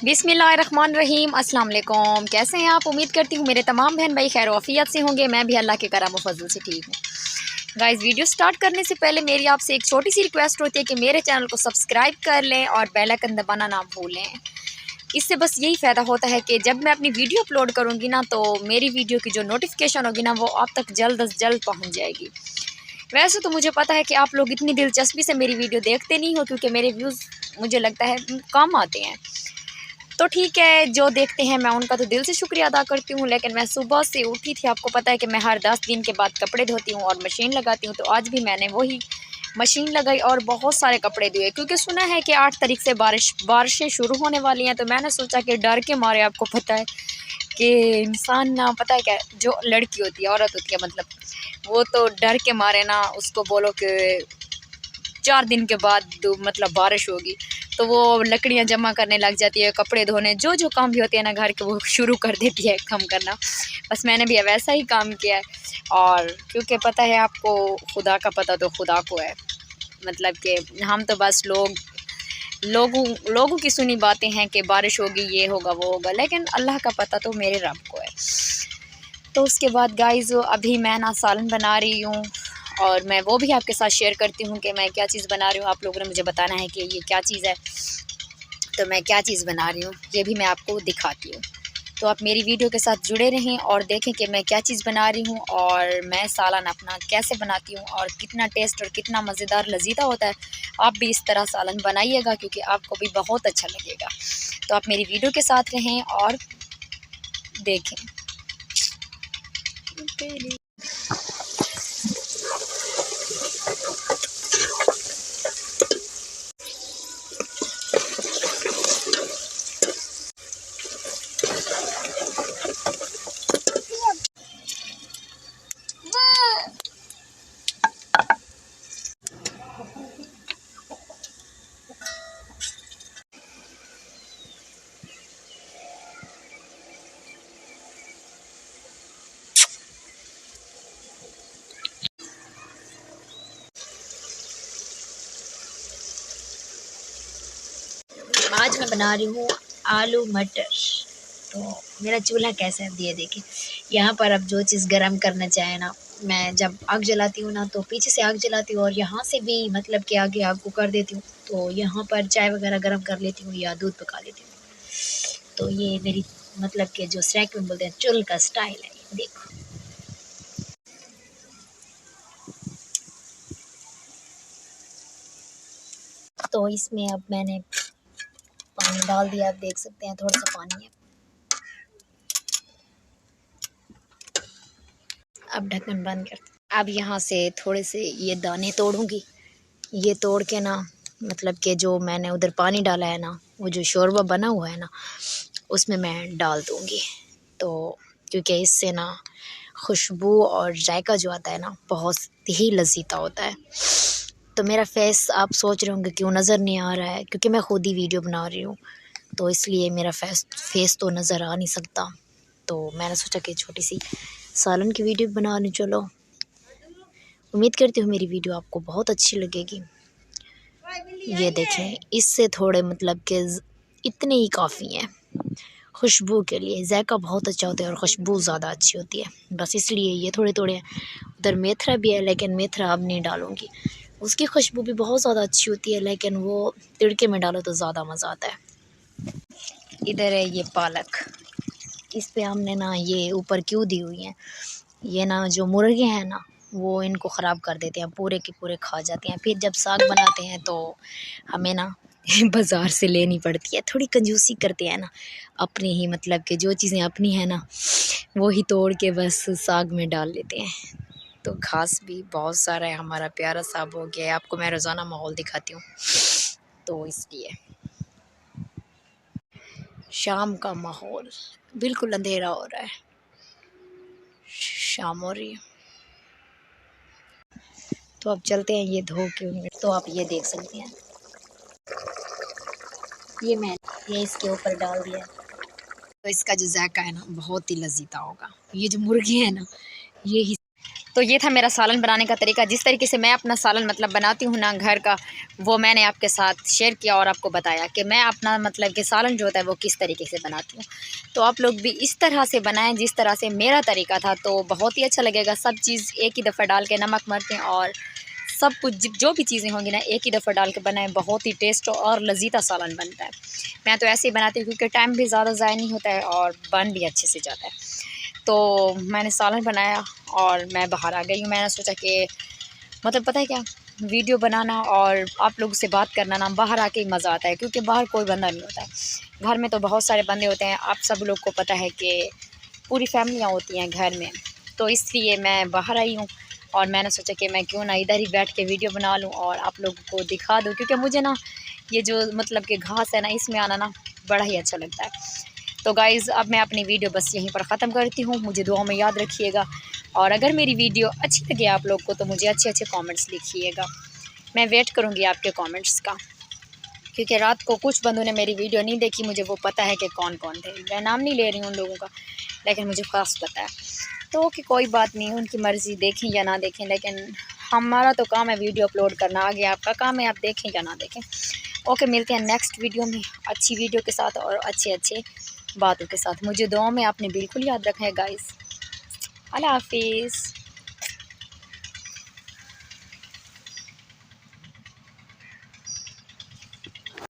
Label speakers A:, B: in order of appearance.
A: बिस्मिल्लाहिर्रहमानिर्रहीम। अस्सलाम वालेकुम। कैसे हैं आप? उम्मीद करती हूँ मेरे तमाम बहन भाई खैर आफियत से होंगे। मैं भी अल्लाह के करम व फजल से ठीक हूँ। गाइस, वीडियो स्टार्ट करने से पहले मेरी आपसे एक छोटी सी रिक्वेस्ट होती है कि मेरे चैनल को सब्सक्राइब कर लें और बेल आइकन दबाना ना भूलें। इससे बस यही फ़ायदा होता है कि जब मैं अपनी वीडियो अपलोड करूँगी ना, तो मेरी वीडियो की जो नोटिफिकेशन होगी ना, वो आप तक जल्द अज जल्द पहुँच जाएगी। वैसे तो मुझे पता है कि आप लोग इतनी दिलचस्पी से मेरी वीडियो देखते नहीं हो, क्योंकि मेरे व्यूज़ मुझे लगता है कम आते हैं। तो ठीक है, जो देखते हैं मैं उनका तो दिल से शुक्रिया अदा करती हूँ। लेकिन मैं सुबह से उठी थी, आपको पता है कि मैं हर 10 दिन के बाद कपड़े धोती हूँ और मशीन लगाती हूँ। तो आज भी मैंने वही मशीन लगाई और बहुत सारे कपड़े धोए, क्योंकि सुना है कि 8 तारीख से बारिशें शुरू होने वाली हैं। तो मैंने सोचा कि डर के मारे, आपको पता है कि इंसान ना, पता है क्या, जो लड़की होती है, औरत होती है मतलब, वो तो डर के मारे ना, उसको बोलो कि 4 दिन के बाद मतलब बारिश होगी तो वो लकड़ियाँ जमा करने लग जाती है, कपड़े धोने, जो जो काम भी होते हैं ना घर के, वो शुरू कर देती है काम करना। बस मैंने भी वैसा ही काम किया है। और क्योंकि पता है आपको, खुदा का पता तो खुदा को है। मतलब कि हम तो बस लोगों की सुनी बातें हैं कि बारिश होगी, ये होगा, वो होगा, लेकिन अल्लाह का पता तो मेरे रब को है। तो उसके बाद गाइज़, अभी मैं ना सालन बना रही हूँ और मैं वो भी आपके साथ शेयर करती हूँ कि मैं क्या चीज़ बना रही हूँ। आप लोगों ने मुझे बताना है कि ये क्या चीज़ है, तो मैं क्या चीज़ बना रही हूँ ये भी मैं आपको दिखाती हूँ। तो आप मेरी वीडियो के साथ जुड़े रहें और देखें कि मैं क्या चीज़ बना रही हूँ और मैं सालन अपना कैसे बनाती हूँ और कितना टेस्ट और कितना मज़ेदार लजीदा होता है। आप भी इस तरह सालन बनाइएगा, क्योंकि आपको भी बहुत अच्छा लगेगा। तो आप मेरी वीडियो के साथ रहें और देखें। आज मैं बना रही हूँ आलू मटर। तो मेरा चूल्हा कैसा है ये देखिए। यहाँ पर अब जो चीज़ गरम करना चाहे ना, मैं जब आग जलाती हूँ ना, तो पीछे से आग जलाती हूँ और यहाँ से भी मतलब कि आगे आग को कर देती हूँ। तो यहाँ पर चाय वगैरह गरम कर लेती हूँ या दूध पका लेती हूँ। तो ये मेरी मतलब कि जो स्नैक में बोलते हैं चुल्ह का स्टाइल है, देखो। तो इसमें अब मैंने पानी डाल दिया, आप देख सकते हैं थोड़ा सा पानी है। अब ढक्कन बंद कर। अब यहाँ से थोड़े से ये दाने तोड़ूंगी। ये तोड़ के ना, मतलब कि जो मैंने उधर पानी डाला है ना, वो जो शोरबा बना हुआ है ना, उसमें मैं डाल दूँगी। तो क्योंकि इससे ना खुशबू और जायका जो आता है ना, बहुत ही लजीता होता है। तो मेरा फेस आप सोच रहे होंगे क्यों नज़र नहीं आ रहा है, क्योंकि मैं खुद ही वीडियो बना रही हूँ, तो इसलिए मेरा फेस तो नज़र आ नहीं सकता। तो मैंने सोचा कि छोटी सी सालन की वीडियो बना लूँ। चलो, उम्मीद करती हूँ मेरी वीडियो आपको बहुत अच्छी लगेगी। ये देखें, इससे थोड़े मतलब कि इतने ही काफ़ी हैं खुशबू के लिए। जायका बहुत अच्छा होता है और खुशबू ज़्यादा अच्छी होती है, बस इसलिए ये थोड़े थोड़े हैं। उधर मेथरा भी है, लेकिन मेथरा अब नहीं डालूँगी। उसकी खुशबू भी बहुत ज़्यादा अच्छी होती है, लेकिन वो तिड़के में डालो तो ज़्यादा मज़ा आता है। इधर है ये पालक। इस पे हमने ना ये ऊपर क्यों दी हुई हैं, ये ना जो मुर्गे हैं ना, वो इनको ख़राब कर देते हैं, पूरे के पूरे खा जाते हैं। फिर जब साग बनाते हैं तो हमें ना बाज़ार से लेनी पड़ती है। थोड़ी कंजूसी करते हैं ना, अपनी ही मतलब कि जो चीज़ें अपनी हैं ना, वो ही तोड़ के बस साग में डाल लेते हैं। तो घास भी बहुत सारा है, हमारा प्यारा साहब हो गया है। आपको मैं रोज़ाना माहौल दिखाती हूँ, तो इसलिए शाम का माहौल, बिल्कुल अंधेरा हो रहा है, शाम हो रही है। तो अब चलते हैं ये धो के। तो आप ये देख सकते हैं, ये इसके ऊपर डाल दिया। तो इसका जो जायका है ना, बहुत ही लजीता होगा। ये जो मुर्गी है ना, ये ही तो ये था मेरा सालन बनाने का तरीका। जिस तरीके से मैं अपना सालन मतलब बनाती हूँ ना घर का, वो मैंने आपके साथ शेयर किया और आपको बताया कि मैं अपना मतलब कि सालन जो होता है वो किस तरीके से बनाती हूँ। तो आप लोग भी इस तरह से बनाएं जिस तरह से मेरा तरीका था, तो बहुत ही अच्छा लगेगा। सब चीज़ एक ही दफ़ा डाल के, नमक मिर्चें और सब कुछ जो भी चीज़ें होंगी ना एक ही दफ़ा डाल के बनाएं, बहुत ही टेस्ट और लजीता सालन बनता है। मैं तो ऐसे ही बनाती हूँ क्योंकि टाइम भी ज़्यादा ज़ाया नहीं होता है और बन भी अच्छे से जाता है। तो मैंने सालन बनाया और मैं बाहर आ गई हूँ। मैंने सोचा कि मतलब पता है क्या, वीडियो बनाना और आप लोगों से बात करना ना बाहर आके ही मज़ा आता है, क्योंकि बाहर कोई बंदा नहीं होता है। घर में तो बहुत सारे बंदे होते हैं, आप सब लोग को पता है कि पूरी फैमिलियाँ होती हैं घर में। तो इसलिए मैं बाहर आई हूँ और मैंने सोचा कि मैं क्यों ना इधर ही बैठ के वीडियो बना लूँ और आप लोगों को दिखा दूँ, क्योंकि मुझे ना ये जो मतलब कि घास है ना, इसमें आना ना बड़ा ही अच्छा लगता है। तो गाइज़ अब मैं अपनी वीडियो बस यहीं पर ख़त्म करती हूँ। मुझे दुआ में याद रखिएगा और अगर मेरी वीडियो अच्छी लगे आप लोग को तो मुझे अच्छे अच्छे कमेंट्स लिखिएगा। मैं वेट करूँगी आपके कमेंट्स का, क्योंकि रात को कुछ बंदों ने मेरी वीडियो नहीं देखी। मुझे वो पता है कि कौन कौन थे, मैं नाम नहीं ले रही हूँ उन लोगों का, लेकिन मुझे ख़ास पता है। तो ओके, कोई बात नहीं, उनकी मर्ज़ी, देखें या ना देखें, लेकिन हमारा तो काम है वीडियो अपलोड करना। आगे आपका काम है आप देखें या ना देखें। ओके, मिलते हैं नेक्स्ट वीडियो में अच्छी वीडियो के साथ और अच्छे बातों के साथ। मुझे दुआ में आपने बिल्कुल याद रखना है गाइस। अल्लाह हाफिज़।